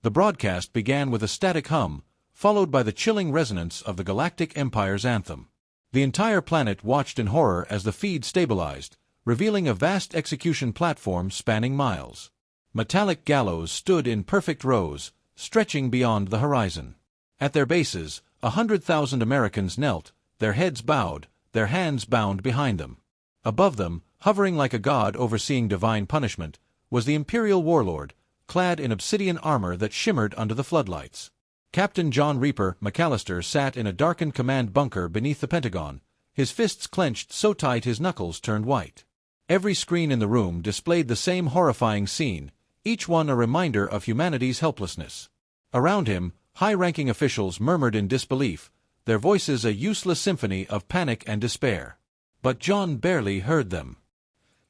The broadcast began with a static hum, followed by the chilling resonance of the Galactic Empire's anthem. The entire planet watched in horror as the feed stabilized, revealing a vast execution platform spanning miles. Metallic gallows stood in perfect rows, stretching beyond the horizon. At their bases, 100,000 Americans knelt, their heads bowed, their hands bound behind them. Above them, hovering like a god overseeing divine punishment, was the Imperial warlord, clad in obsidian armor that shimmered under the floodlights. Captain John Reaper McAllister sat in a darkened command bunker beneath the Pentagon, his fists clenched so tight his knuckles turned white. Every screen in the room displayed the same horrifying scene, each one a reminder of humanity's helplessness. Around him, high-ranking officials murmured in disbelief, their voices a useless symphony of panic and despair. But John barely heard them.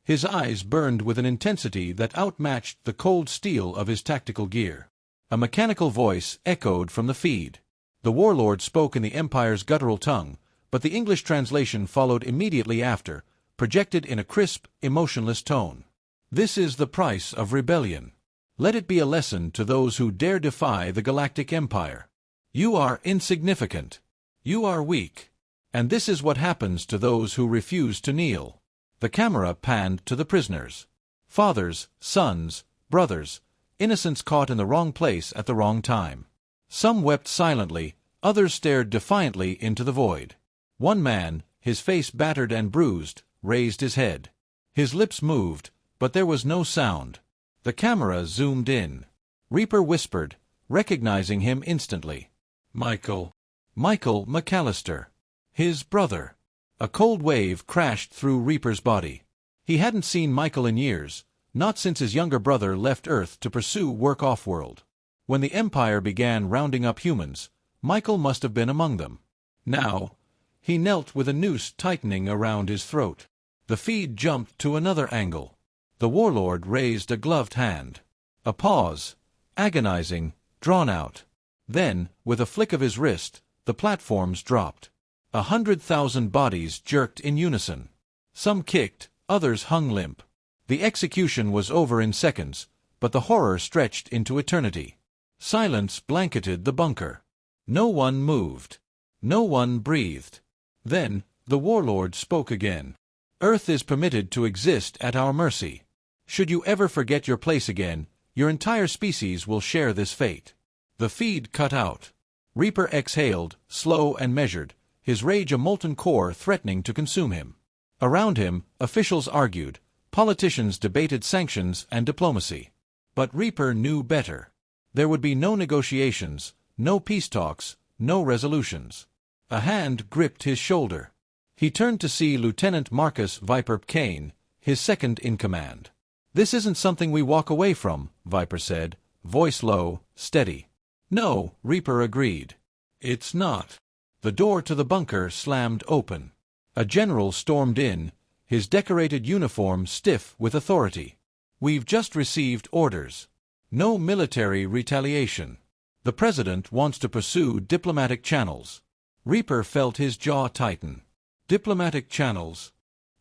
His eyes burned with an intensity that outmatched the cold steel of his tactical gear. A mechanical voice echoed from the feed. The warlord spoke in the Empire's guttural tongue, but the English translation followed immediately after, projected in a crisp, emotionless tone. This is the price of rebellion. Let it be a lesson to those who dare defy the Galactic Empire. You are insignificant. You are weak. And this is what happens to those who refuse to kneel. The camera panned to the prisoners. Fathers, sons, brothers, innocents caught in the wrong place at the wrong time. Some wept silently, others stared defiantly into the void. One man, his face battered and bruised, raised his head. His lips moved, but there was no sound. The camera zoomed in. Reaper whispered, recognizing him instantly. Michael. Michael McAllister. His brother. A cold wave crashed through Reaper's body. He hadn't seen Michael in years, not since his younger brother left Earth to pursue work off-world. When the Empire began rounding up humans, Michael must have been among them. Now, he knelt with a noose tightening around his throat. The feed jumped to another angle. The warlord raised a gloved hand. A pause, agonizing, drawn out. Then, with a flick of his wrist, the platforms dropped. 100,000 bodies jerked in unison. Some kicked, others hung limp. The execution was over in seconds, but the horror stretched into eternity. Silence blanketed the bunker. No one moved. No one breathed. Then, the warlord spoke again. Earth is permitted to exist at our mercy. Should you ever forget your place again, your entire species will share this fate. The feed cut out. Reaper exhaled, slow and measured, his rage a molten core threatening to consume him. Around him, officials argued, politicians debated sanctions and diplomacy. But Reaper knew better. There would be no negotiations, no peace talks, no resolutions. A hand gripped his shoulder. He turned to see Lieutenant Marcus Viper Kane, his second in command. "This isn't something we walk away from," Viper said, voice low, steady. "No," Reaper agreed. "It's not." The door to the bunker slammed open. A general stormed in, his decorated uniform stiff with authority. "We've just received orders. No military retaliation. The president wants to pursue diplomatic channels." Reaper felt his jaw tighten. "Diplomatic channels?"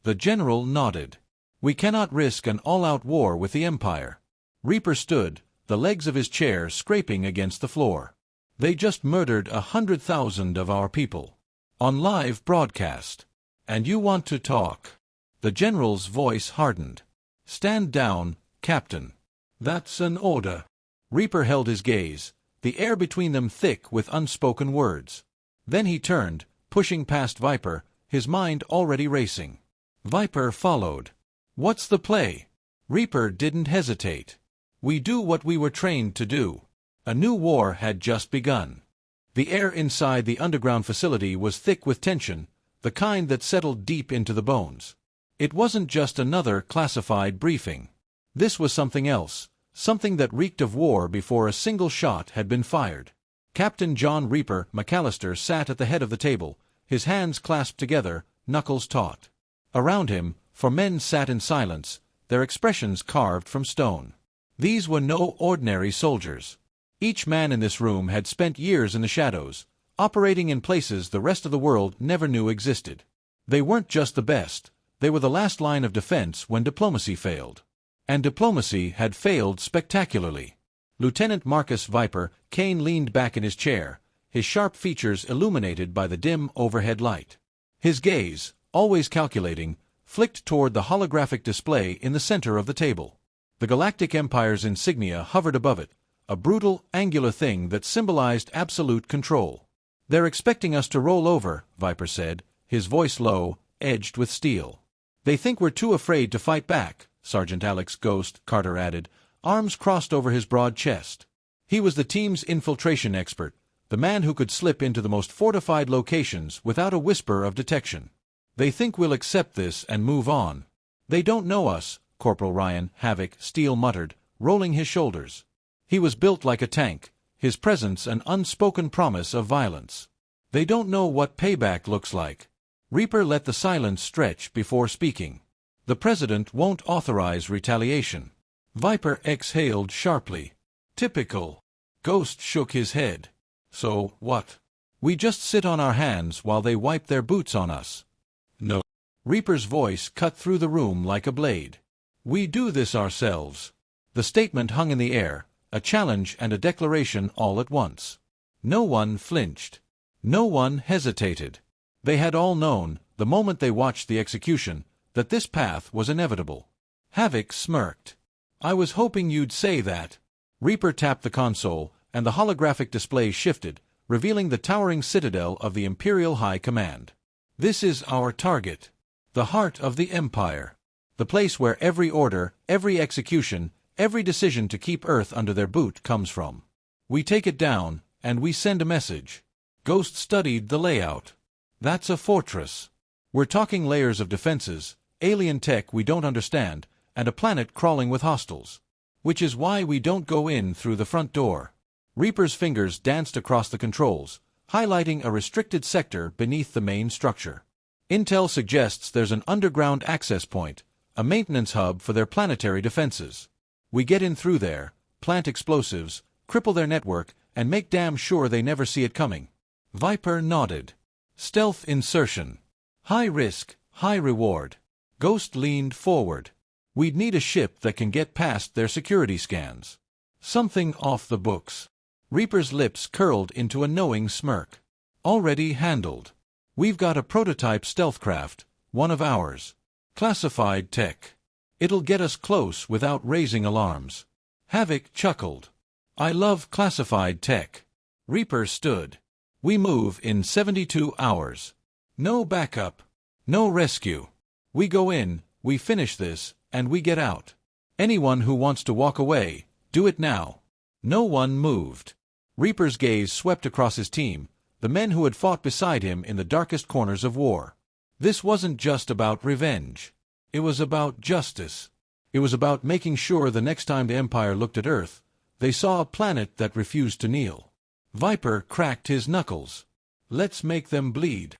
The general nodded. "We cannot risk an all-out war with the Empire." Reaper stood, the legs of his chair scraping against the floor. "They just murdered 100,000 of our people. On live broadcast. And you want to talk?" The general's voice hardened. "Stand down, Captain." "That's an order." Reaper held his gaze, the air between them thick with unspoken words. Then he turned, pushing past Viper, his mind already racing. Viper followed. "What's the play?" Reaper didn't hesitate. "We do what we were trained to do." A new war had just begun. The air inside the underground facility was thick with tension, the kind that settled deep into the bones. It wasn't just another classified briefing. This was something else, something that reeked of war before a single shot had been fired. Captain John Reaper McAllister sat at the head of the table, his hands clasped together, knuckles taut. Around him, 4 men sat in silence, their expressions carved from stone. These were no ordinary soldiers. Each man in this room had spent years in the shadows, operating in places the rest of the world never knew existed. They weren't just the best, they were the last line of defense when diplomacy failed. And diplomacy had failed spectacularly. Lieutenant Marcus Viper Kane leaned back in his chair, his sharp features illuminated by the dim overhead light. His gaze, always calculating, flicked toward the holographic display in the center of the table. The Galactic Empire's insignia hovered above it, a brutal, angular thing that symbolized absolute control. "They're expecting us to roll over," Viper said, his voice low, edged with steel. "They think we're too afraid to fight back," Sergeant Alex Ghost Carter added, arms crossed over his broad chest. He was the team's infiltration expert, the man who could slip into the most fortified locations without a whisper of detection. "They think we'll accept this and move on. They don't know us," Corporal Ryan Havoc Steele muttered, rolling his shoulders. He was built like a tank, his presence an unspoken promise of violence. "They don't know what payback looks like." Reaper let the silence stretch before speaking. "The President won't authorize retaliation." Viper exhaled sharply. "Typical." Ghost shook his head. "So, what? We just sit on our hands while they wipe their boots on us?" "No." Reaper's voice cut through the room like a blade. "We do this ourselves." The statement hung in the air, a challenge and a declaration all at once. No one flinched. No one hesitated. They had all known, the moment they watched the execution, that this path was inevitable. Havoc smirked. "I was hoping you'd say that." Reaper tapped the console, and the holographic display shifted, revealing the towering citadel of the Imperial High Command. "This is our target. The heart of the Empire. The place where every order, every execution, every decision to keep Earth under their boot comes from. We take it down, and we send a message." Ghost studied the layout. "That's a fortress. We're talking layers of defenses, alien tech we don't understand, and a planet crawling with hostiles. Which is why we don't go in through the front door." Reaper's fingers danced across the controls, highlighting a restricted sector beneath the main structure. "Intel suggests there's an underground access point, a maintenance hub for their planetary defenses. We get in through there, plant explosives, cripple their network, and make damn sure they never see it coming." Viper nodded. "Stealth insertion. High risk, high reward." Ghost leaned forward. "We'd need a ship that can get past their security scans. Something off the books." Reaper's lips curled into a knowing smirk. "Already handled. We've got a prototype stealth craft, one of ours. Classified tech. It'll get us close without raising alarms." Havoc chuckled. "I love classified tech." Reaper stood. "We move in 72 hours. No backup. No rescue. We go in, we finish this, and we get out. Anyone who wants to walk away, do it now." No one moved. Reaper's gaze swept across his team, the men who had fought beside him in the darkest corners of war. This wasn't just about revenge. It was about justice. It was about making sure the next time the Empire looked at Earth, they saw a planet that refused to kneel. Viper cracked his knuckles. "Let's make them bleed."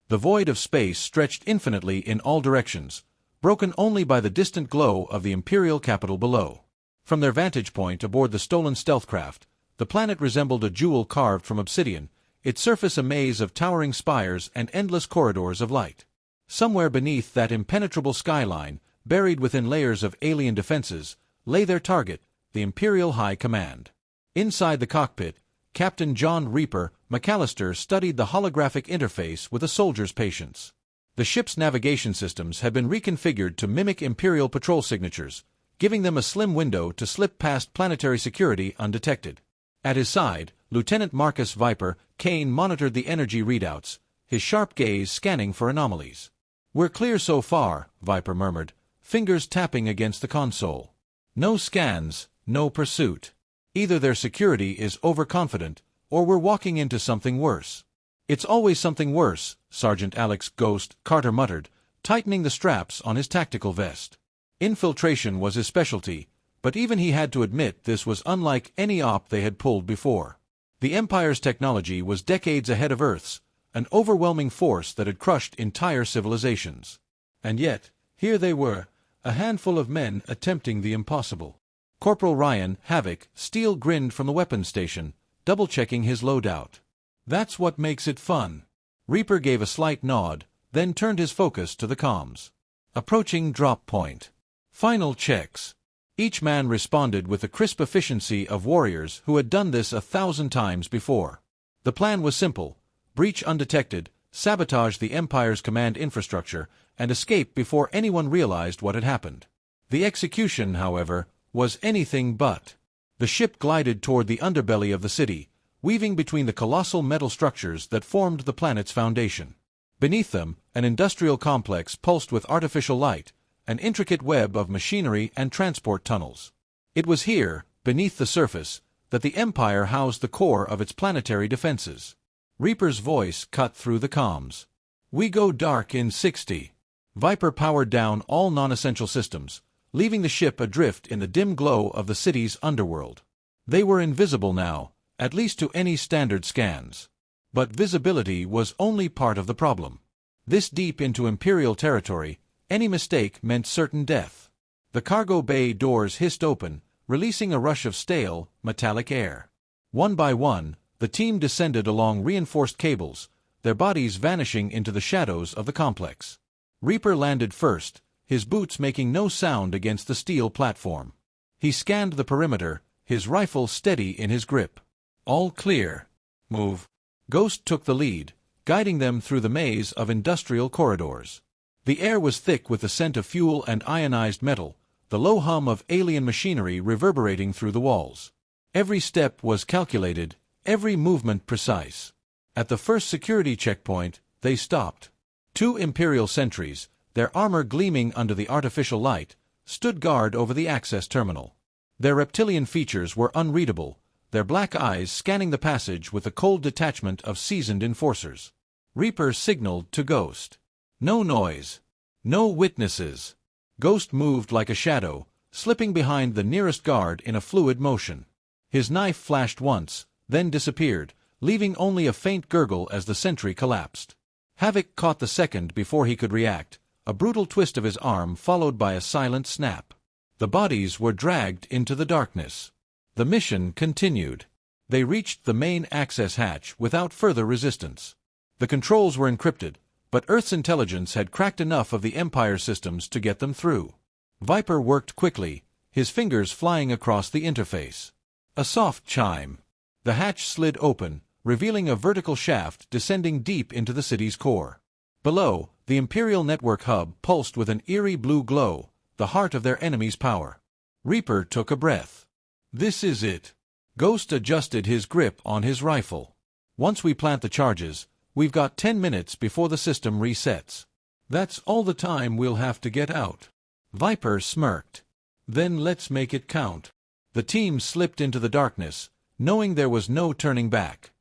The void of space stretched infinitely in all directions, broken only by the distant glow of the Imperial capital below. From their vantage point aboard the stolen stealth craft, the planet resembled a jewel carved from obsidian, its surface a maze of towering spires and endless corridors of light. Somewhere beneath that impenetrable skyline, buried within layers of alien defenses, lay their target, the Imperial High Command. Inside the cockpit, Captain John Reaper McAllister studied the holographic interface with a soldier's patience. The ship's navigation systems had been reconfigured to mimic Imperial patrol signatures, giving them a slim window to slip past planetary security undetected. At his side, Lieutenant Marcus Viper Kane monitored the energy readouts, his sharp gaze scanning for anomalies. "We're clear so far," Viper murmured, fingers tapping against the console. "No scans, no pursuit. Either their security is overconfident, or we're walking into something worse." "It's always something worse," Sergeant Alex Ghost Carter muttered, tightening the straps on his tactical vest. Infiltration was his specialty, but even he had to admit this was unlike any op they had pulled before. The Empire's technology was decades ahead of Earth's, an overwhelming force that had crushed entire civilizations. And yet, here they were, a handful of men attempting the impossible. Corporal Ryan Havoc Steele grinned from the weapons station, double-checking his loadout. "That's what makes it fun." Reaper gave a slight nod, then turned his focus to the comms. "Approaching drop point. Final checks. Each man responded with the crisp efficiency of warriors who had done this 1,000 times before. The plan was simple: breach undetected, sabotage the Empire's command infrastructure, and escape before anyone realized what had happened. The execution, however, was anything but. The ship glided toward the underbelly of the city, weaving between the colossal metal structures that formed the planet's foundation. Beneath them, an industrial complex pulsed with artificial light, an intricate web of machinery and transport tunnels. It was here, beneath the surface, that the Empire housed the core of its planetary defenses. Reaper's voice cut through the comms. "We go dark in 60. Viper powered down all non-essential systems, leaving the ship adrift in the dim glow of the city's underworld. They were invisible now, at least to any standard scans. But visibility was only part of the problem. This deep into Imperial territory, any mistake meant certain death. The cargo bay doors hissed open, releasing a rush of stale, metallic air. One by one, the team descended along reinforced cables, their bodies vanishing into the shadows of the complex. Reaper landed first, his boots making no sound against the steel platform. He scanned the perimeter, his rifle steady in his grip. "All clear. Move." Ghost took the lead, guiding them through the maze of industrial corridors. The air was thick with the scent of fuel and ionized metal, the low hum of alien machinery reverberating through the walls. Every step was calculated, every movement precise. At the first security checkpoint, they stopped. 2 Imperial sentries, their armor gleaming under the artificial light, stood guard over the access terminal. Their reptilian features were unreadable, their black eyes scanning the passage with the cold detachment of seasoned enforcers. Reaper signaled to Ghost. "No noise. No witnesses." Ghost moved like a shadow, slipping behind the nearest guard in a fluid motion. His knife flashed once, then disappeared, leaving only a faint gurgle as the sentry collapsed. Havoc caught the second before he could react, a brutal twist of his arm followed by a silent snap. The bodies were dragged into the darkness. The mission continued. They reached the main access hatch without further resistance. The controls were encrypted, but Earth's intelligence had cracked enough of the Empire systems to get them through. Viper worked quickly, his fingers flying across the interface. A soft chime. The hatch slid open, revealing a vertical shaft descending deep into the city's core. Below, the Imperial Network hub pulsed with an eerie blue glow, the heart of their enemy's power. Reaper took a breath. "This is it." Ghost adjusted his grip on his rifle. "Once we plant the charges, we've got 10 minutes before the system resets. That's all the time we'll have to get out." Viper smirked. "Then let's make it count." The team slipped into the darkness, knowing there was no turning back.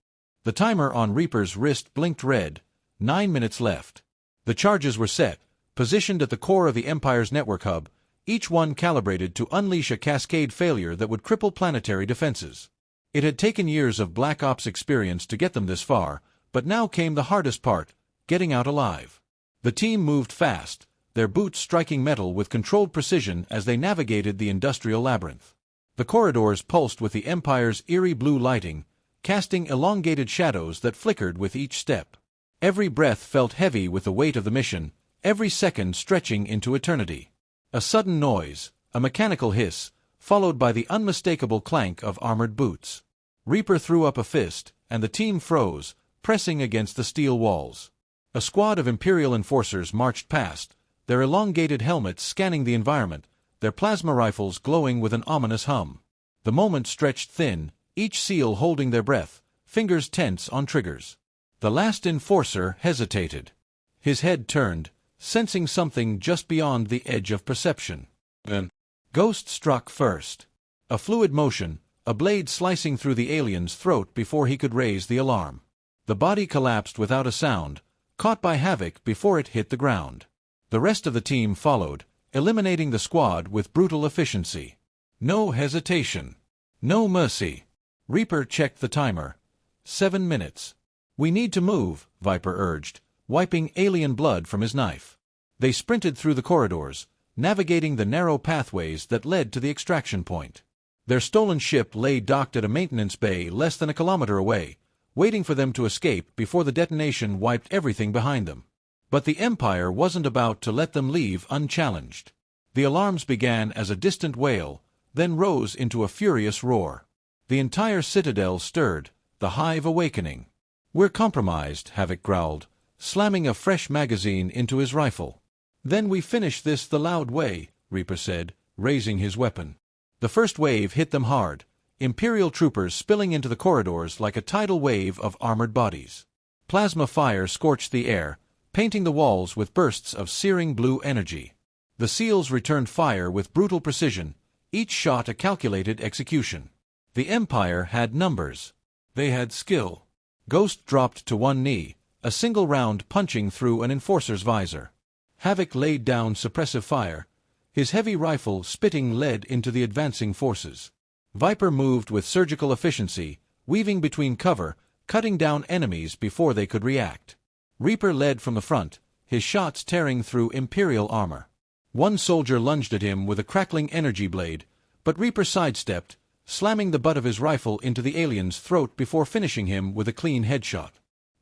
The timer on Reaper's wrist blinked red. 9 minutes left. The charges were set, positioned at the core of the Empire's network hub, each one calibrated to unleash a cascade failure that would cripple planetary defenses. It had taken years of Black Ops experience to get them this far, but now came the hardest part: getting out alive. The team moved fast, their boots striking metal with controlled precision as they navigated the industrial labyrinth. The corridors pulsed with the Empire's eerie blue lighting, casting elongated shadows that flickered with each step. Every breath felt heavy with the weight of the mission, every second stretching into eternity. A sudden noise, a mechanical hiss, followed by the unmistakable clank of armored boots. Reaper threw up a fist, and the team froze, pressing against the steel walls. A squad of Imperial enforcers marched past, their elongated helmets scanning the environment, their plasma rifles glowing with an ominous hum. The moment stretched thin, each SEAL holding their breath, fingers tense on triggers. The last enforcer hesitated. His head turned, sensing something just beyond the edge of perception. Then, Ghost struck first. A fluid motion, a blade slicing through the alien's throat before he could raise the alarm. The body collapsed without a sound, caught by Havoc before it hit the ground. The rest of the team followed, eliminating the squad with brutal efficiency. No hesitation. No mercy. Reaper checked the timer. 7 minutes. "We need to move," Viper urged, wiping alien blood from his knife. They sprinted through the corridors, navigating the narrow pathways that led to the extraction point. Their stolen ship lay docked at a maintenance bay less than a kilometer away, waiting for them to escape before the detonation wiped everything behind them. But the Empire wasn't about to let them leave unchallenged. The alarms began as a distant wail, then rose into a furious roar. The entire citadel stirred, the hive awakening. "We're compromised," Havoc growled, slamming a fresh magazine into his rifle. "Then we finish this the loud way," Reaper said, raising his weapon. The first wave hit them hard, Imperial troopers spilling into the corridors like a tidal wave of armored bodies. Plasma fire scorched the air, painting the walls with bursts of searing blue energy. The SEALs returned fire with brutal precision, each shot a calculated execution. The Empire had numbers. They had skill. Ghost dropped to one knee, a single round punching through an enforcer's visor. Havoc laid down suppressive fire, his heavy rifle spitting lead into the advancing forces. Viper moved with surgical efficiency, weaving between cover, cutting down enemies before they could react. Reaper led from the front, his shots tearing through Imperial armor. One soldier lunged at him with a crackling energy blade, but Reaper sidestepped, slamming the butt of his rifle into the alien's throat before finishing him with a clean headshot.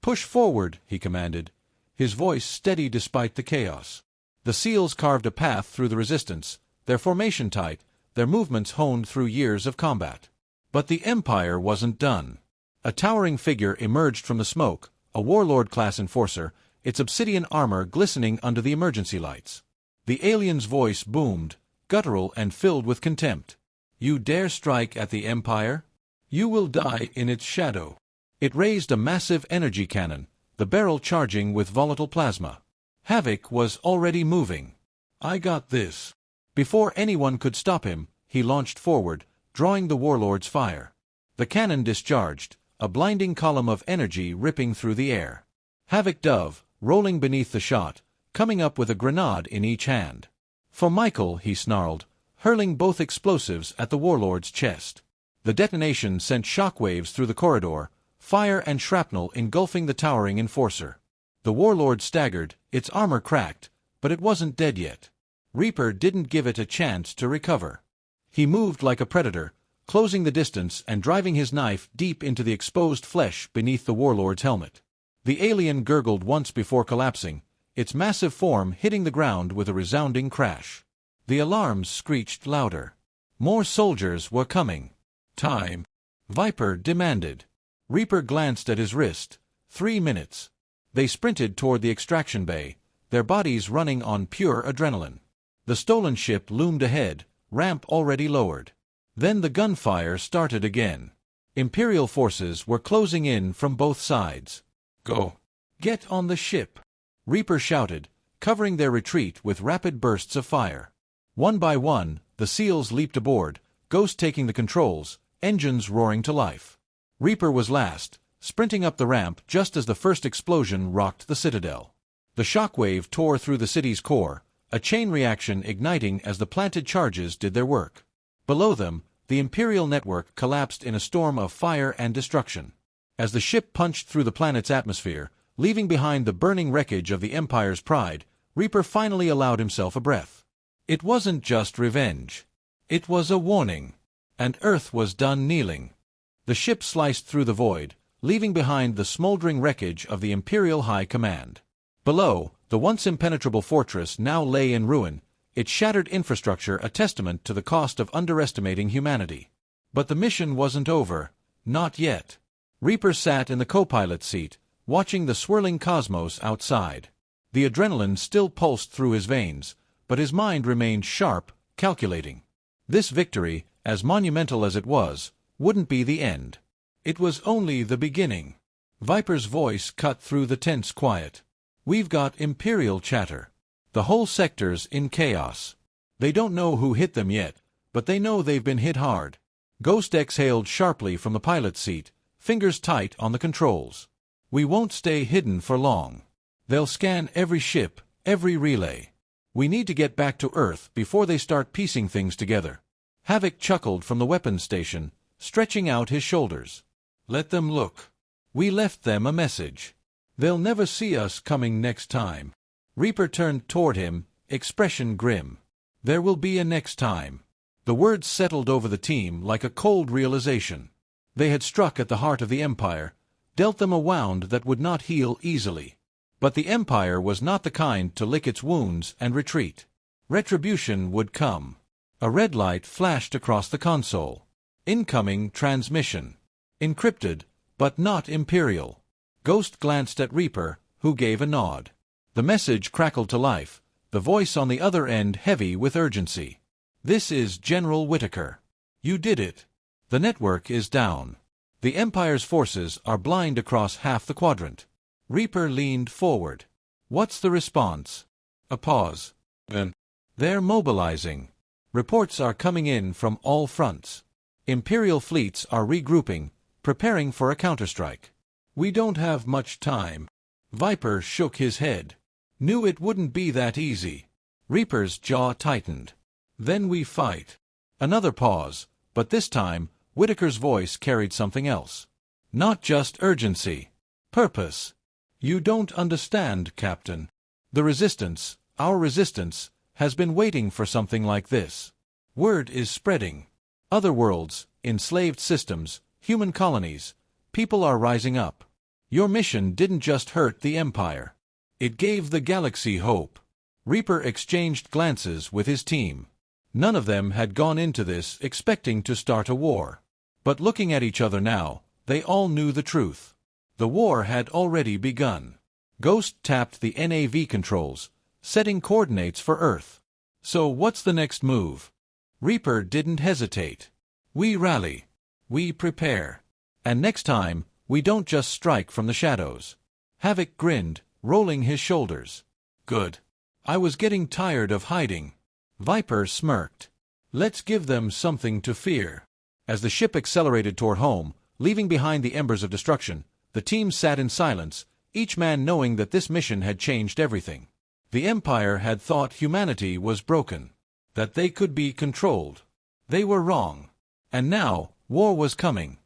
"Push forward," he commanded, his voice steady despite the chaos. The SEALs carved a path through the resistance, their formation tight, their movements honed through years of combat. But the Empire wasn't done. A towering figure emerged from the smoke, a warlord-class enforcer, its obsidian armor glistening under the emergency lights. The alien's voice boomed, guttural and filled with contempt. "You dare strike at the Empire? You will die in its shadow." It raised a massive energy cannon, the barrel charging with volatile plasma. Havoc was already moving. "I got this." Before anyone could stop him, he launched forward, drawing the warlord's fire. The cannon discharged, a blinding column of energy ripping through the air. Havoc dove, rolling beneath the shot, coming up with a grenade in each hand. "For Michael," he snarled, hurling both explosives at the warlord's chest. The detonation sent shockwaves through the corridor, fire and shrapnel engulfing the towering enforcer. The warlord staggered, its armor cracked, but it wasn't dead yet. Reaper didn't give it a chance to recover. He moved like a predator, closing the distance and driving his knife deep into the exposed flesh beneath the warlord's helmet. The alien gurgled once before collapsing, its massive form hitting the ground with a resounding crash. The alarms screeched louder. More soldiers were coming. "Time," Viper demanded. Reaper glanced at his wrist. 3 minutes. They sprinted toward the extraction bay, their bodies running on pure adrenaline. The stolen ship loomed ahead, ramp already lowered. Then the gunfire started again. Imperial forces were closing in from both sides. "Go! Get on the ship!" Reaper shouted, covering their retreat with rapid bursts of fire. One by one, the SEALs leaped aboard, Ghost taking the controls, engines roaring to life. Reaper was last, sprinting up the ramp just as the first explosion rocked the citadel. The shockwave tore through the city's core, a chain reaction igniting as the planted charges did their work. Below them, the Imperial network collapsed in a storm of fire and destruction. As the ship punched through the planet's atmosphere, leaving behind the burning wreckage of the Empire's pride, Reaper finally allowed himself a breath. It wasn't just revenge. It was a warning. And Earth was done kneeling. The ship sliced through the void, leaving behind the smoldering wreckage of the Imperial High Command. Below, the once impenetrable fortress now lay in ruin, its shattered infrastructure a testament to the cost of underestimating humanity. But the mission wasn't over. Not yet. Reaper sat in the co-pilot seat, watching the swirling cosmos outside. The adrenaline still pulsed through his veins, but his mind remained sharp, calculating. This victory, as monumental as it was, wouldn't be the end. It was only the beginning. Viper's voice cut through the tense quiet. "We've got Imperial chatter. The whole sector's in chaos. They don't know who hit them yet, but they know they've been hit hard." Ghost exhaled sharply from the pilot's seat, fingers tight on the controls. "We won't stay hidden for long. They'll scan every ship, every relay. We need to get back to Earth before they start piecing things together." Havoc chuckled from the weapons station, stretching out his shoulders. "Let them look. We left them a message. They'll never see us coming next time." Reaper turned toward him, expression grim. "There will be a next time." The words settled over the team like a cold realization. They had struck at the heart of the Empire, dealt them a wound that would not heal easily. But the Empire was not the kind to lick its wounds and retreat. Retribution would come. A red light flashed across the console. Incoming transmission. Encrypted, but not Imperial. Ghost glanced at Reaper, who gave a nod. The message crackled to life, the voice on the other end heavy with urgency. "This is General Whitaker. You did it. The network is down. The Empire's forces are blind across half the quadrant." Reaper leaned forward. "What's the response?" A pause. "Then they're mobilizing. Reports are coming in from all fronts. Imperial fleets are regrouping, preparing for a counterstrike. We don't have much time." Viper shook his head. "Knew it wouldn't be that easy." Reaper's jaw tightened. "Then we fight." Another pause, but this time, Whitaker's voice carried something else. Not just urgency. Purpose. "You don't understand, Captain. The resistance, our resistance, has been waiting for something like this. Word is spreading. Other worlds, enslaved systems, human colonies, people are rising up. Your mission didn't just hurt the Empire. It gave the galaxy hope." Reaper exchanged glances with his team. None of them had gone into this expecting to start a war. But looking at each other now, they all knew the truth. The war had already begun. Ghost tapped the NAV controls, setting coordinates for Earth. "So what's the next move?" Reaper didn't hesitate. "We rally. We prepare. And next time, we don't just strike from the shadows." Havoc grinned, rolling his shoulders. "Good. I was getting tired of hiding." Viper smirked. "Let's give them something to fear." As the ship accelerated toward home, leaving behind the embers of destruction, the team sat in silence, each man knowing that this mission had changed everything. The Empire had thought humanity was broken, that they could be controlled. They were wrong. And now, war was coming.